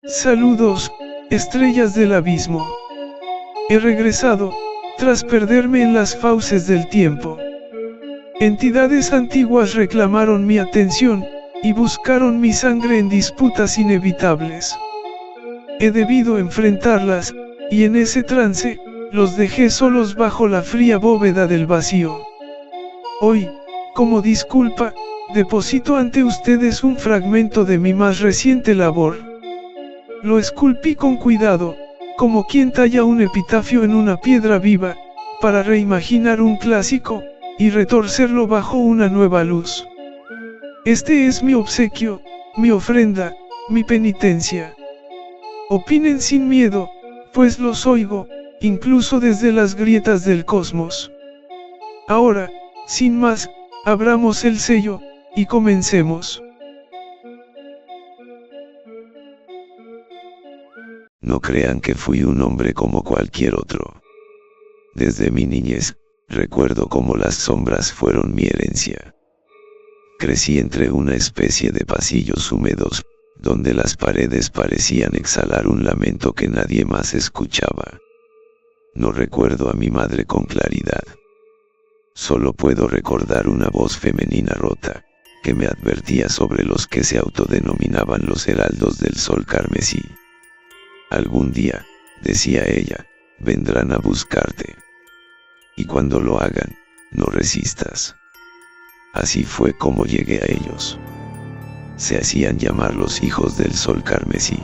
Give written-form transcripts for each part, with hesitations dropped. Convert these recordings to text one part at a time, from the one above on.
Saludos, estrellas del abismo. He regresado, tras perderme en las fauces del tiempo. Entidades antiguas reclamaron mi atención, y buscaron mi sangre en disputas inevitables. He debido enfrentarlas, y en ese trance, los dejé solos bajo la fría bóveda del vacío. Hoy, como disculpa, deposito ante ustedes un fragmento de mi más reciente labor. Lo esculpí con cuidado, como quien talla un epitafio en una piedra viva, para reimaginar un clásico, y retorcerlo bajo una nueva luz. Este es mi obsequio, mi ofrenda, mi penitencia. Opinen sin miedo, pues los oigo, incluso desde las grietas del cosmos. Ahora, sin más, abramos el sello, y comencemos. No crean que fui un hombre como cualquier otro. Desde mi niñez, recuerdo cómo las sombras fueron mi herencia. Crecí entre una especie de pasillos húmedos, donde las paredes parecían exhalar un lamento que nadie más escuchaba. No recuerdo a mi madre con claridad. Solo puedo recordar una voz femenina rota, que me advertía sobre los que se autodenominaban los heraldos del sol carmesí. Algún día, decía ella, vendrán a buscarte. Y cuando lo hagan, no resistas. Así fue como llegué a ellos. Se hacían llamar los hijos del sol carmesí.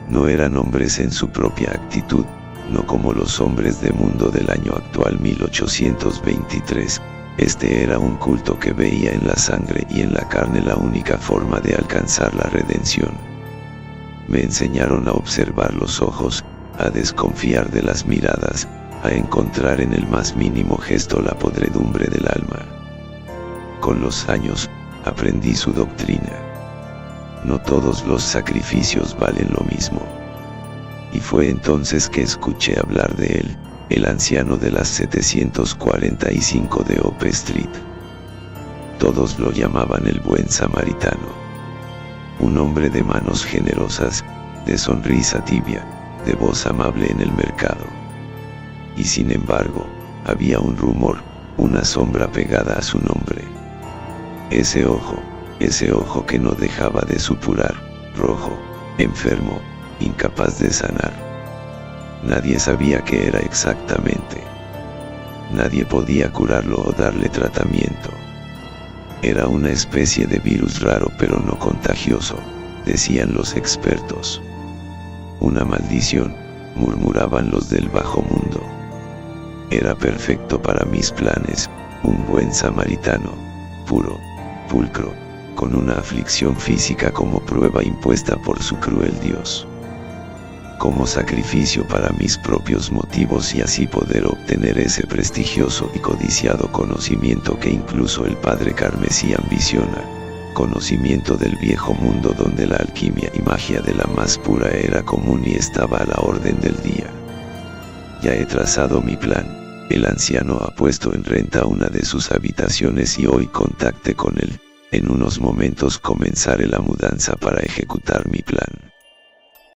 No eran hombres en su propia actitud, no como los hombres de mundo del año actual 1823, este era un culto que veía en la sangre y en la carne la única forma de alcanzar la redención. Me enseñaron a observar los ojos, a desconfiar de las miradas, a encontrar en el más mínimo gesto la podredumbre del alma. Con los años, aprendí su doctrina. No todos los sacrificios valen lo mismo. Y fue entonces que escuché hablar de él, el anciano de las 745 de Ope Street. Todos lo llamaban el buen samaritano. Un hombre de manos generosas, de sonrisa tibia, de voz amable en el mercado. Y sin embargo, había un rumor, una sombra pegada a su nombre. Ese ojo que no dejaba de supurar, rojo, enfermo, incapaz de sanar. Nadie sabía qué era exactamente. Nadie podía curarlo o darle tratamiento. Era una especie de virus raro pero no contagioso, decían los expertos. Una maldición, murmuraban los del bajo mundo. Era perfecto para mis planes, un buen samaritano, puro, pulcro, con una aflicción física como prueba impuesta por su cruel Dios. Como sacrificio para mis propios motivos y así poder obtener ese prestigioso y codiciado conocimiento que incluso el padre carmesí ambiciona, conocimiento del viejo mundo donde la alquimia y magia de la más pura era común y estaba a la orden del día. Ya he trazado mi plan, el anciano ha puesto en renta una de sus habitaciones y hoy contacté con él, en unos momentos comenzaré la mudanza para ejecutar mi plan.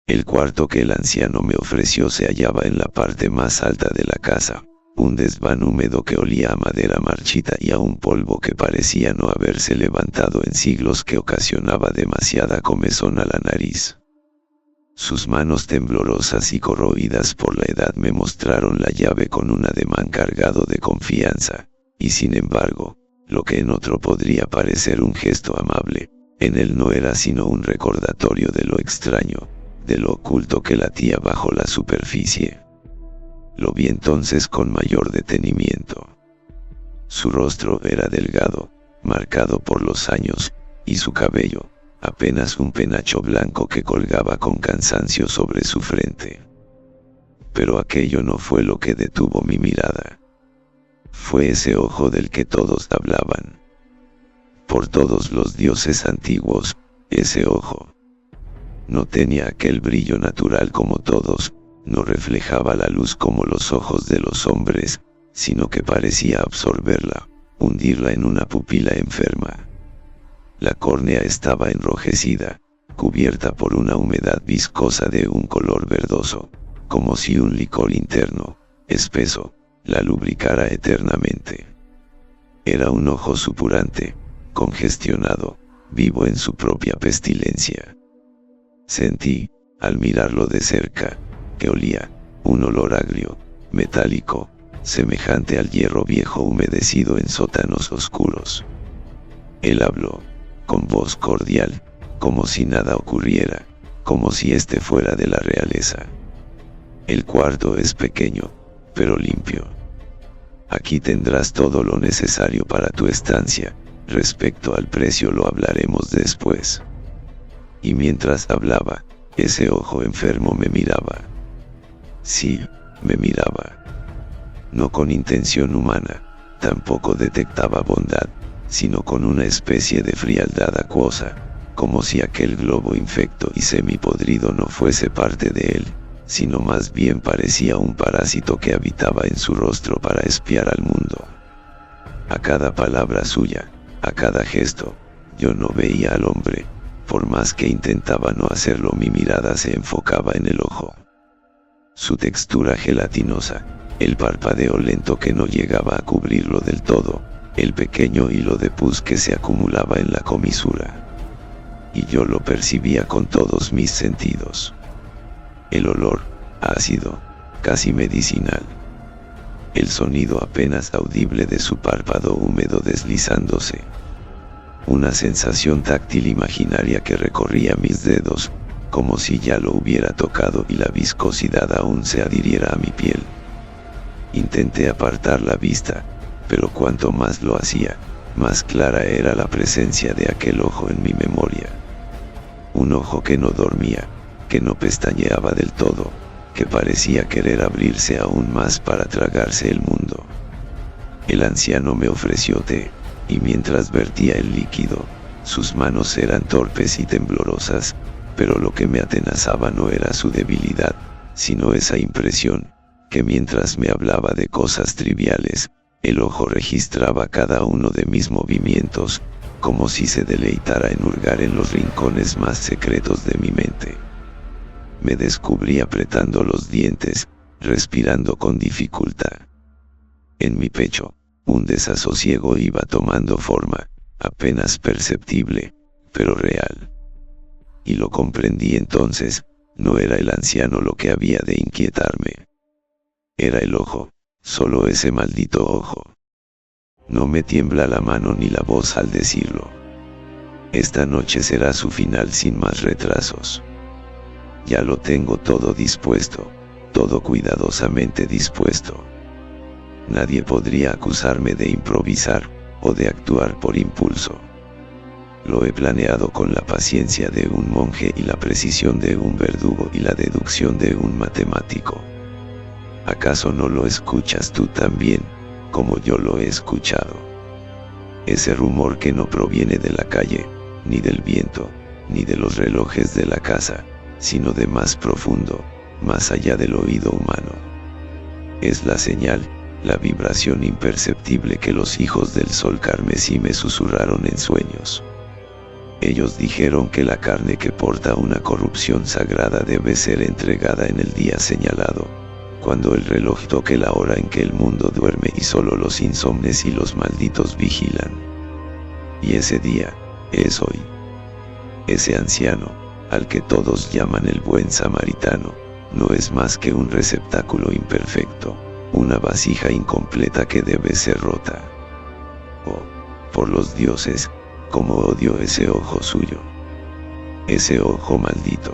El cuarto que el anciano me ofreció se hallaba en la parte más alta de la casa, un desván húmedo que olía a madera marchita y a un polvo que parecía no haberse levantado en siglos que ocasionaba demasiada comezón a la nariz. Sus manos temblorosas y corroídas por la edad me mostraron la llave con un ademán cargado de confianza, y sin embargo, lo que en otro podría parecer un gesto amable, en él no era sino un recordatorio de lo extraño, de lo oculto que latía bajo la superficie. Lo vi entonces con mayor detenimiento. Su rostro era delgado, marcado por los años, y su cabello, apenas un penacho blanco que colgaba con cansancio sobre su frente. pero aquello no fue lo que detuvo mi mirada. Fue ese ojo del que todos hablaban. Por todos los dioses antiguos, ese ojo. No tenía aquel brillo natural como todos, no reflejaba la luz como los ojos de los hombres, sino que parecía absorberla, hundirla en una pupila enferma. La córnea estaba enrojecida, cubierta por una humedad viscosa de un color verdoso, como si un licor interno, espeso, la lubricara eternamente. Era un ojo supurante, congestionado, vivo en su propia pestilencia. Sentí, al mirarlo de cerca, que olía, un olor agrio, metálico, semejante al hierro viejo humedecido en sótanos oscuros. Él habló, con voz cordial, como si nada ocurriera, como si este fuera de la realeza. El cuarto es pequeño, pero limpio. Aquí tendrás todo lo necesario para tu estancia, respecto al precio lo hablaremos después. Y mientras hablaba, ese ojo enfermo me miraba. Sí, me miraba. No con intención humana, tampoco detectaba bondad, sino con una especie de frialdad acuosa, como si aquel globo infecto y semipodrido no fuese parte de él, sino más bien parecía un parásito que habitaba en su rostro para espiar al mundo. A cada palabra suya, a cada gesto, yo no veía al hombre, por más que intentaba no hacerlo mi mirada se enfocaba en el ojo. Su textura gelatinosa, el parpadeo lento que no llegaba a cubrirlo del todo, el pequeño hilo de pus que se acumulaba en la comisura. Y yo lo percibía con todos mis sentidos. El olor, ácido, casi medicinal. El sonido apenas audible de su párpado húmedo deslizándose. Una sensación táctil imaginaria que recorría mis dedos, como si ya lo hubiera tocado y la viscosidad aún se adhiriera a mi piel. Intenté apartar la vista, pero cuanto más lo hacía, más clara era la presencia de aquel ojo en mi memoria. Un ojo que no dormía, que no pestañeaba del todo, que parecía querer abrirse aún más para tragarse el mundo. El anciano me ofreció té, y mientras vertía el líquido, sus manos eran torpes y temblorosas, pero lo que me atenazaba no era su debilidad, sino esa impresión, que mientras me hablaba de cosas triviales, el ojo registraba cada uno de mis movimientos, como si se deleitara en hurgar en los rincones más secretos de mi mente. Me descubrí apretando los dientes, respirando con dificultad. En mi pecho, un desasosiego iba tomando forma, apenas perceptible, pero real. Y lo comprendí entonces, no era el anciano lo que había de inquietarme. Era el ojo, solo ese maldito ojo. No me tiembla la mano ni la voz al decirlo. Esta noche será su final sin más retrasos. Ya lo tengo todo dispuesto, todo cuidadosamente dispuesto. Nadie podría acusarme de improvisar, o de actuar por impulso. Lo he planeado con la paciencia de un monje y la precisión de un verdugo y la deducción de un matemático. ¿Acaso no lo escuchas tú también, como yo lo he escuchado? Ese rumor que no proviene de la calle, ni del viento, ni de los relojes de la casa, sino de más profundo, más allá del oído humano. Es la señal, la vibración imperceptible que los hijos del sol carmesí me susurraron en sueños. Ellos dijeron que la carne que porta una corrupción sagrada debe ser entregada en el día señalado, cuando el reloj toque la hora en que el mundo duerme y solo los insomnes y los malditos vigilan. Y ese día, es hoy. Ese anciano, al que todos llaman el buen samaritano, no es más que un receptáculo imperfecto, una vasija incompleta que debe ser rota. Oh, por los dioses, cómo odio ese ojo suyo. Ese ojo maldito.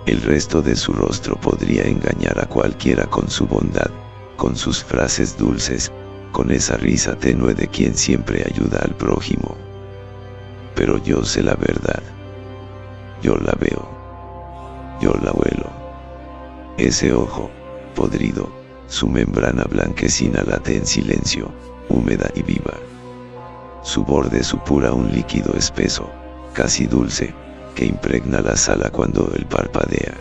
El resto de su rostro podría engañar a cualquiera con su bondad, con sus frases dulces, con esa risa tenue de quien siempre ayuda al prójimo. Pero yo sé la verdad. Yo la veo. Yo la huelo. Ese ojo, podrido, su membrana blanquecina late en silencio, húmeda y viva. Su borde supura un líquido espeso, casi dulce, que impregna la sala cuando él parpadea.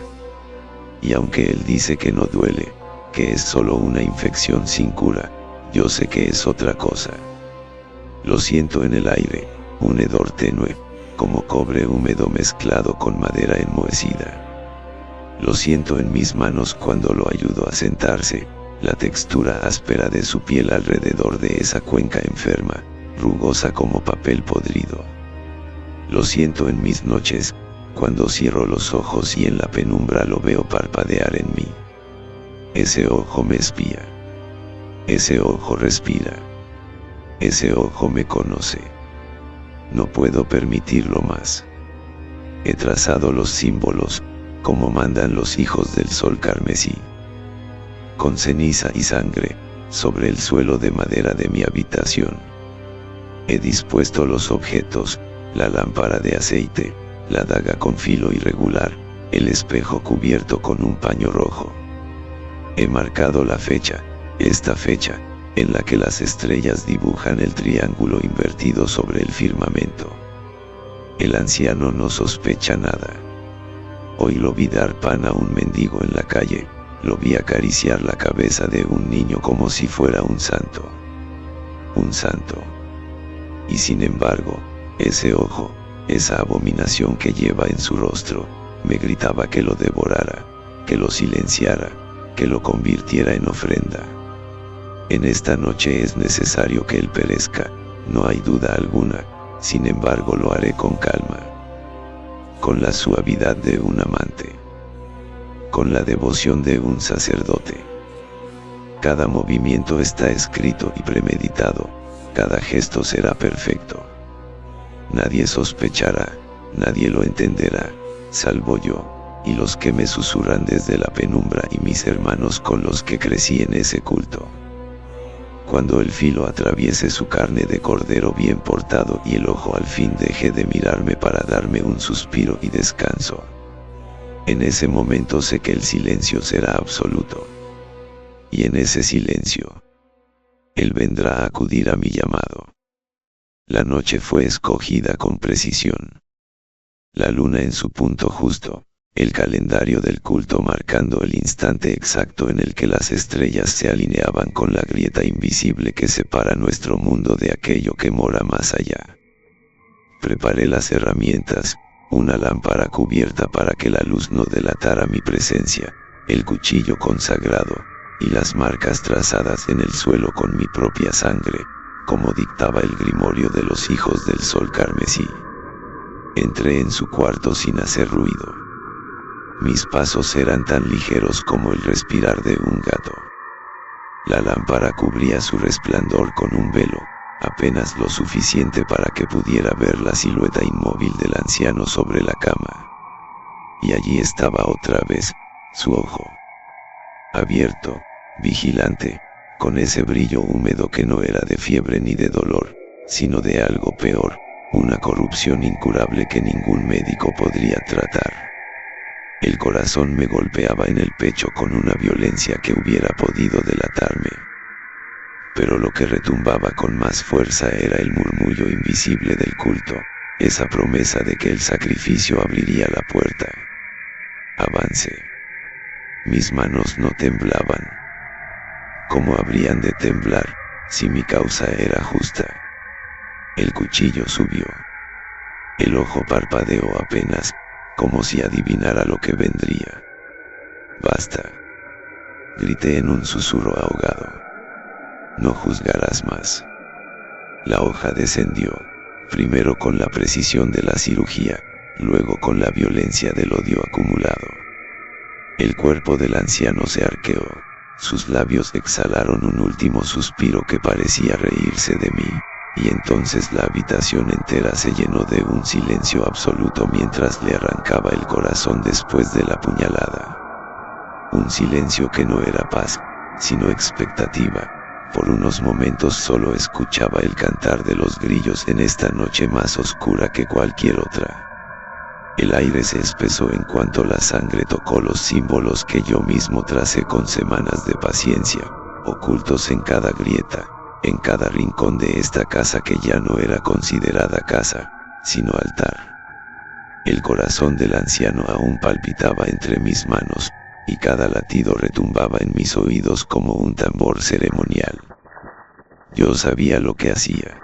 Y aunque él dice que no duele, que es solo una infección sin cura, yo sé que es otra cosa. Lo siento en el aire, un hedor tenue, como cobre húmedo mezclado con madera enmohecida. Lo siento en mis manos cuando lo ayudo a sentarse, la textura áspera de su piel alrededor de esa cuenca enferma, rugosa como papel podrido. Lo siento en mis noches, cuando cierro los ojos y en la penumbra lo veo parpadear en mí. Ese ojo me espía. Ese ojo respira. Ese ojo me conoce. No puedo permitirlo más. He trazado los símbolos, como mandan los hijos del sol carmesí. Con ceniza y sangre, sobre el suelo de madera de mi habitación. He dispuesto los objetos, la lámpara de aceite, la daga con filo irregular, el espejo cubierto con un paño rojo. He marcado la fecha, esta fecha, en la que las estrellas dibujan el triángulo invertido sobre el firmamento. El anciano no sospecha nada. Hoy lo vi dar pan a un mendigo en la calle, lo vi acariciar la cabeza de un niño como si fuera un santo. Un santo. Y sin embargo, ese ojo, esa abominación que lleva en su rostro, me gritaba que lo devorara, que lo silenciara, que lo convirtiera en ofrenda. En esta noche es necesario que él perezca, no hay duda alguna, sin embargo lo haré con calma. Con la suavidad de un amante. Con la devoción de un sacerdote. Cada movimiento está escrito y premeditado, cada gesto será perfecto. Nadie sospechará, nadie lo entenderá, salvo yo, y los que me susurran desde la penumbra y mis hermanos con los que crecí en ese culto. Cuando el filo atraviese su carne de cordero bien portado y el ojo al fin deje de mirarme para darme un suspiro y descanso. En ese momento sé que el silencio será absoluto. Y en ese silencio, él vendrá a acudir a mi llamado. La noche fue escogida con precisión. La luna en su punto justo, el calendario del culto marcando el instante exacto en el que las estrellas se alineaban con la grieta invisible que separa nuestro mundo de aquello que mora más allá. Preparé las herramientas, una lámpara cubierta para que la luz no delatara mi presencia, el cuchillo consagrado, y las marcas trazadas en el suelo con mi propia sangre, como dictaba el grimorio de los hijos del sol carmesí. Entré en su cuarto sin hacer ruido. Mis pasos eran tan ligeros como el respirar de un gato. La lámpara cubría su resplandor con un velo, apenas lo suficiente para que pudiera ver la silueta inmóvil del anciano sobre la cama. Y allí estaba otra vez, su ojo. Abierto, vigilante, con ese brillo húmedo que no era de fiebre ni de dolor, sino de algo peor, una corrupción incurable que ningún médico podría tratar. El corazón me golpeaba en el pecho con una violencia que hubiera podido delatarme. Pero lo que retumbaba con más fuerza era el murmullo invisible del culto, esa promesa de que el sacrificio abriría la puerta. Avancé. Mis manos no temblaban. ¿Cómo habrían de temblar, si mi causa era justa? El cuchillo subió. El ojo parpadeó apenas, como si adivinara lo que vendría. Basta. Grité en un susurro ahogado. No juzgarás más. La hoja descendió, primero con la precisión de la cirugía, luego con la violencia del odio acumulado. El cuerpo del anciano se arqueó, sus labios exhalaron un último suspiro que parecía reírse de mí, y entonces la habitación entera se llenó de un silencio absoluto mientras le arrancaba el corazón después de la puñalada. Un silencio que no era paz, sino expectativa. Por unos momentos solo escuchaba el cantar de los grillos en esta noche más oscura que cualquier otra. El aire se espesó en cuanto la sangre tocó los símbolos que yo mismo tracé con semanas de paciencia, ocultos en cada grieta, en cada rincón de esta casa que ya no era considerada casa, sino altar. El corazón del anciano aún palpitaba entre mis manos, y cada latido retumbaba en mis oídos como un tambor ceremonial. Yo sabía lo que hacía.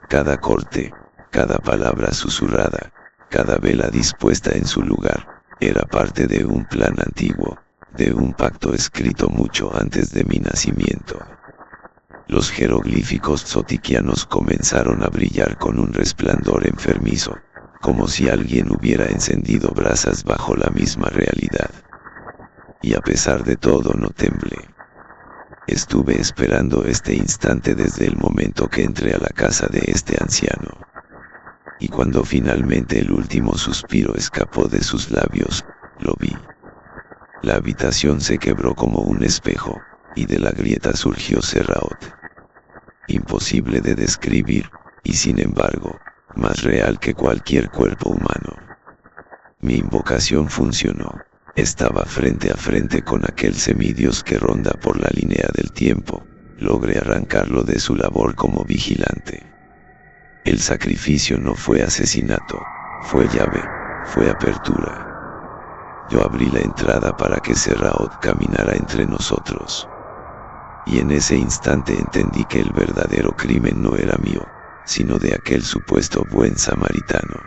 Cada corte, cada palabra susurrada, cada vela dispuesta en su lugar, era parte de un plan antiguo, de un pacto escrito mucho antes de mi nacimiento. Los jeroglíficos zotiquianos comenzaron a brillar con un resplandor enfermizo, como si alguien hubiera encendido brasas bajo la misma realidad. Y a pesar de todo no temblé. Estuve esperando este instante desde el momento que entré a la casa de este anciano. Y cuando finalmente el último suspiro escapó de sus labios, lo vi. La habitación se quebró como un espejo, y de la grieta surgió Serraot. Imposible de describir, y sin embargo, más real que cualquier cuerpo humano. Mi invocación funcionó. Estaba frente a frente con aquel semidios que ronda por la línea del tiempo. Logré arrancarlo de su labor como vigilante. El sacrificio no fue asesinato, fue llave, fue apertura. Yo abrí la entrada para que Serraot caminara entre nosotros. Y en ese instante entendí que el verdadero crimen no era mío, sino de aquel supuesto buen samaritano.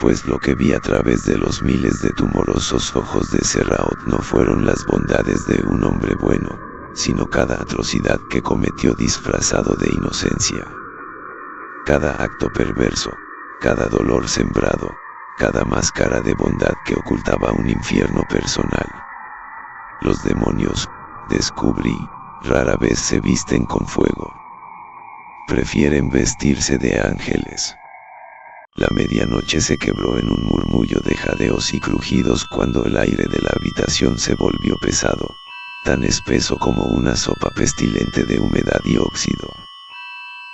Pues lo que vi a través de los miles de tumorosos ojos de Serraot no fueron las bondades de un hombre bueno, sino cada atrocidad que cometió disfrazado de inocencia. Cada acto perverso, cada dolor sembrado, cada máscara de bondad que ocultaba un infierno personal. Los demonios, descubrí, rara vez se visten con fuego. Prefieren vestirse de ángeles. La medianoche se quebró en un murmullo de jadeos y crujidos cuando el aire de la habitación se volvió pesado, tan espeso como una sopa pestilente de humedad y óxido.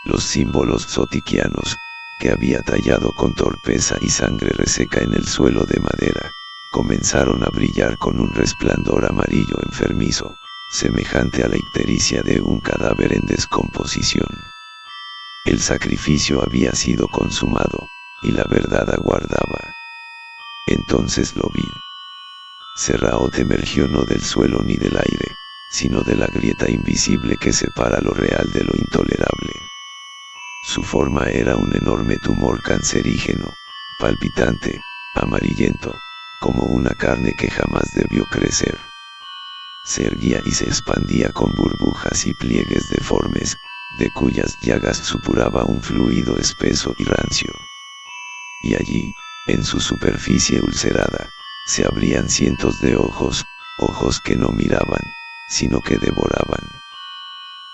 Los símbolos zotiquianos, que había tallado con torpeza y sangre reseca en el suelo de madera, comenzaron a brillar con un resplandor amarillo enfermizo, semejante a la ictericia de un cadáver en descomposición. El sacrificio había sido consumado, y la verdad aguardaba. Entonces lo vi. Serraot emergió no del suelo ni del aire, sino de la grieta invisible que separa lo real de lo intolerable. Su forma era un enorme tumor cancerígeno, palpitante, amarillento, como una carne que jamás debió crecer. Se erguía y se expandía con burbujas y pliegues deformes, de cuyas llagas supuraba un fluido espeso y rancio. Y allí, en su superficie ulcerada, se abrían cientos de ojos, ojos que no miraban, sino que devoraban.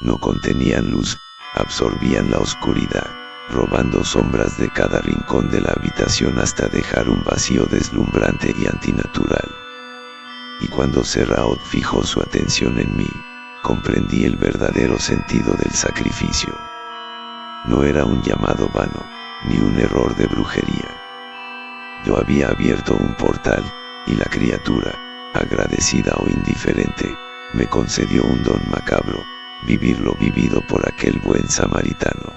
No contenían luz, absorbían la oscuridad, robando sombras de cada rincón de la habitación hasta dejar un vacío deslumbrante y antinatural. Y cuando Serraot fijó su atención en mí, comprendí el verdadero sentido del sacrificio. No era un llamado vano, ni un error de brujería. Yo había abierto un portal, y la criatura, agradecida o indiferente, me concedió un don macabro, vivir lo vivido por aquel buen samaritano.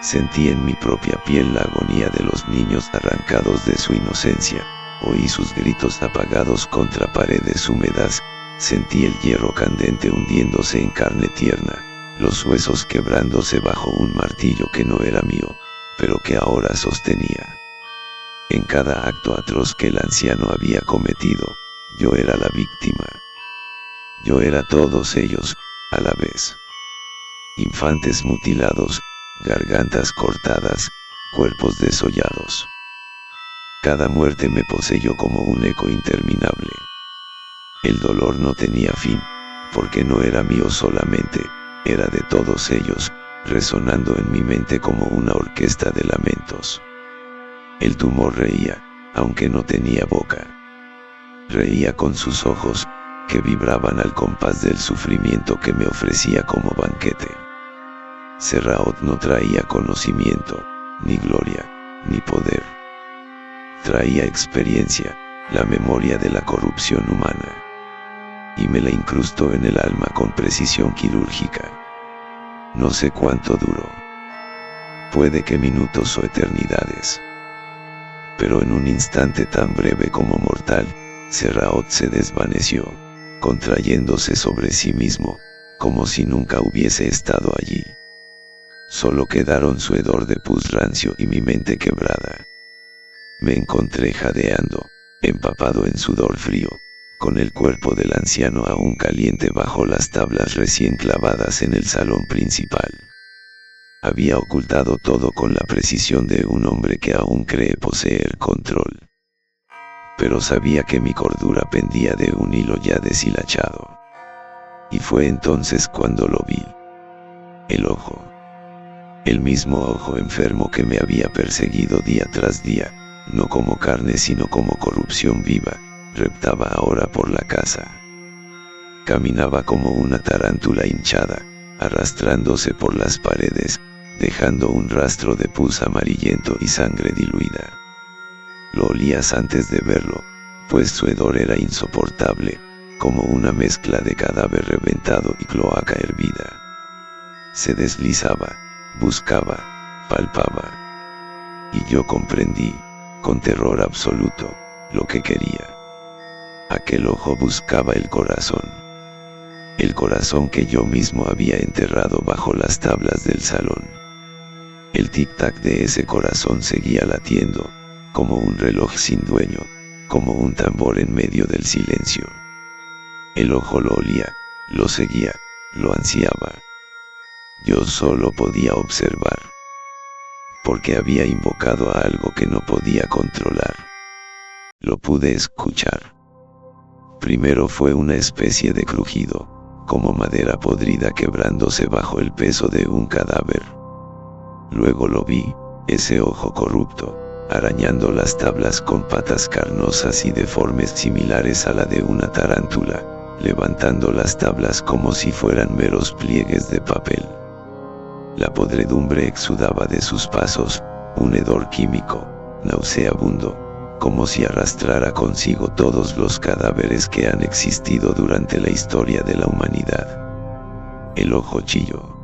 Sentí en mi propia piel la agonía de los niños arrancados de su inocencia, oí sus gritos apagados contra paredes húmedas, sentí el hierro candente hundiéndose en carne tierna, los huesos quebrándose bajo un martillo que no era mío, pero que ahora sostenía. En cada acto atroz que el anciano había cometido, yo era la víctima. Yo era todos ellos, a la vez. Infantes mutilados, gargantas cortadas, cuerpos desollados. Cada muerte me poseyó como un eco interminable. El dolor no tenía fin, porque no era mío solamente, era de todos ellos, resonando en mi mente como una orquesta de lamentos. El tumor reía, aunque no tenía boca. Reía con sus ojos, que vibraban al compás del sufrimiento que me ofrecía como banquete. Serraot no traía conocimiento, ni gloria, ni poder. traía experiencia, la memoria de la corrupción humana. Y me la incrustó en el alma con precisión quirúrgica. No sé cuánto duró. Puede que minutos o eternidades. Pero en un instante tan breve como mortal, Serraot se desvaneció, contrayéndose sobre sí mismo, como si nunca hubiese estado allí. Solo quedaron su hedor de pus rancio y mi mente quebrada. Me encontré jadeando, empapado en sudor frío, con el cuerpo del anciano aún caliente bajo las tablas recién clavadas en el salón principal. Había ocultado todo con la precisión de un hombre que aún cree poseer control. Pero sabía que mi cordura pendía de un hilo ya deshilachado. Y fue entonces cuando lo vi. El ojo. El mismo ojo enfermo que me había perseguido día tras día, no como carne sino como corrupción viva, reptaba ahora por la casa. Caminaba como una tarántula hinchada, arrastrándose por las paredes, dejando un rastro de pus amarillento y sangre diluida. Lo olías antes de verlo, pues su hedor era insoportable, como una mezcla de cadáver reventado y cloaca hervida. Se deslizaba, buscaba, palpaba. Y yo comprendí, con terror absoluto, lo que quería. Aquel ojo buscaba el corazón. El corazón que yo mismo había enterrado bajo las tablas del salón. El tic-tac de ese corazón seguía latiendo, como un reloj sin dueño, como un tambor en medio del silencio. El ojo lo olía, lo seguía, lo ansiaba. Yo solo podía observar. Porque había invocado a algo que no podía controlar. Lo pude escuchar. Primero fue una especie de crujido, como madera podrida quebrándose bajo el peso de un cadáver. Luego lo vi, ese ojo corrupto, arañando las tablas con patas carnosas y deformes similares a la de una tarántula, levantando las tablas como si fueran meros pliegues de papel. La podredumbre exudaba de sus pasos, un hedor químico, nauseabundo, como si arrastrara consigo todos los cadáveres que han existido durante la historia de la humanidad. El ojo chilló.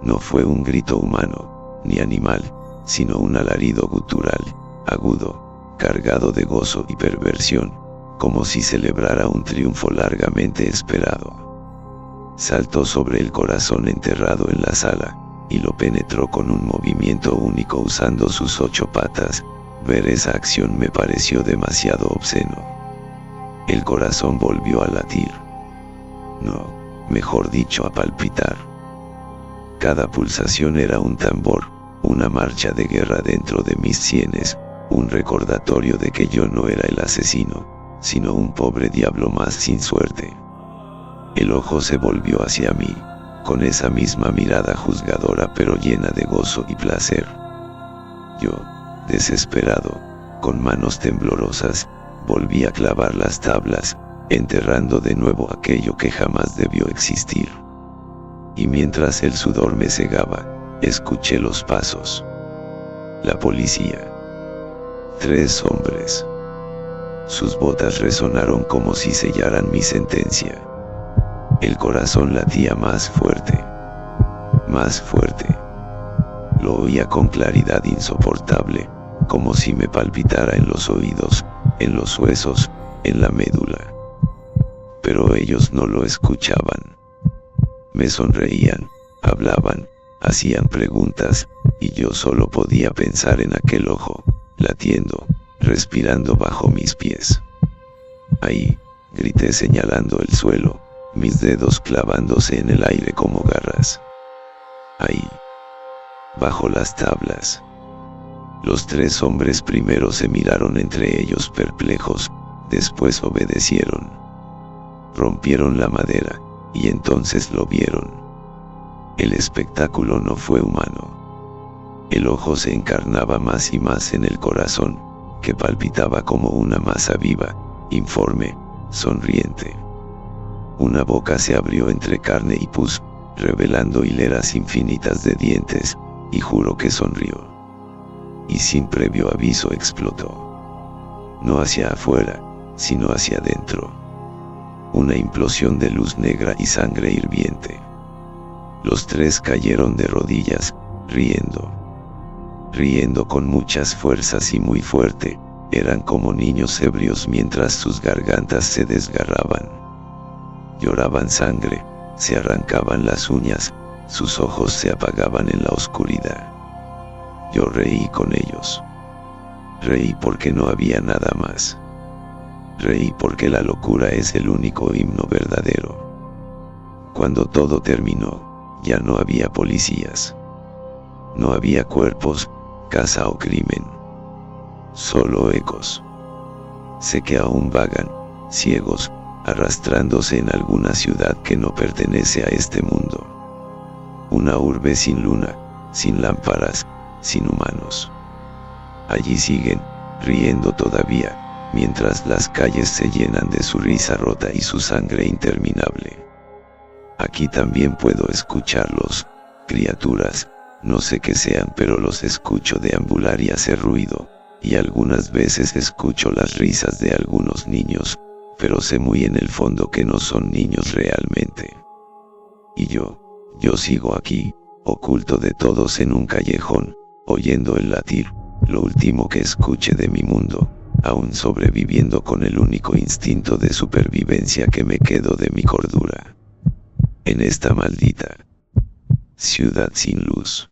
No fue un grito humano, ni animal, sino un alarido gutural, agudo, cargado de gozo y perversión, como si celebrara un triunfo largamente esperado. Saltó sobre el corazón enterrado en la sala, y lo penetró con un movimiento único usando sus 8 patas. Ver esa acción me pareció demasiado obsceno. El corazón volvió a latir. No, mejor dicho, a palpitar. Cada pulsación era un tambor, una marcha de guerra dentro de mis sienes, un recordatorio de que yo no era el asesino, sino un pobre diablo más sin suerte. El ojo se volvió hacia mí, con esa misma mirada juzgadora pero llena de gozo y placer. Yo, desesperado, con manos temblorosas, volví a clavar las tablas, enterrando de nuevo aquello que jamás debió existir. Y mientras el sudor me cegaba, escuché los pasos. La policía. 3 hombres. Sus botas resonaron como si sellaran mi sentencia. El corazón latía más fuerte. Más fuerte. Lo oía con claridad insoportable, como si me palpitara en los oídos, en los huesos, en la médula. Pero ellos no lo escuchaban. Me sonreían, hablaban, hacían preguntas, y yo solo podía pensar en aquel ojo, latiendo, respirando bajo mis pies. Ahí, grité señalando el suelo, mis dedos clavándose en el aire como garras. Ahí, bajo las tablas. Los 3 hombres primero se miraron entre ellos perplejos, después obedecieron. Rompieron la madera, y entonces lo vieron. El espectáculo no fue humano. El ojo se encarnaba más y más en el corazón, que palpitaba como una masa viva, informe, sonriente. Una boca se abrió entre carne y pus, revelando hileras infinitas de dientes, y juro que sonrió. Y sin previo aviso explotó. no hacia afuera, sino hacia adentro. Una implosión de luz negra y sangre hirviente. Los tres cayeron de rodillas, riendo. Riendo con muchas fuerzas y muy fuerte, eran como niños ebrios mientras sus gargantas se desgarraban. Lloraban sangre, se arrancaban las uñas, sus ojos se apagaban en la oscuridad. Yo reí con ellos. Reí porque no había nada más. Reí porque la locura es el único himno verdadero. Cuando todo terminó, ya no había policías. No había cuerpos, caza o crimen. Solo ecos. Sé que aún vagan, ciegos, arrastrándose en alguna ciudad que no pertenece a este mundo. Una urbe sin luna, sin lámparas, sin humanos. Allí siguen, riendo todavía, mientras las calles se llenan de su risa rota y su sangre interminable. Aquí también puedo escucharlos, criaturas, no sé qué sean, pero los escucho deambular y hacer ruido, y algunas veces escucho las risas de algunos niños, pero sé muy en el fondo que no son niños realmente. Y yo sigo aquí, oculto de todos en un callejón, oyendo el latir, lo último que escuche de mi mundo, aún sobreviviendo con el único instinto de supervivencia que me quedó de mi cordura. En esta maldita ciudad sin luz.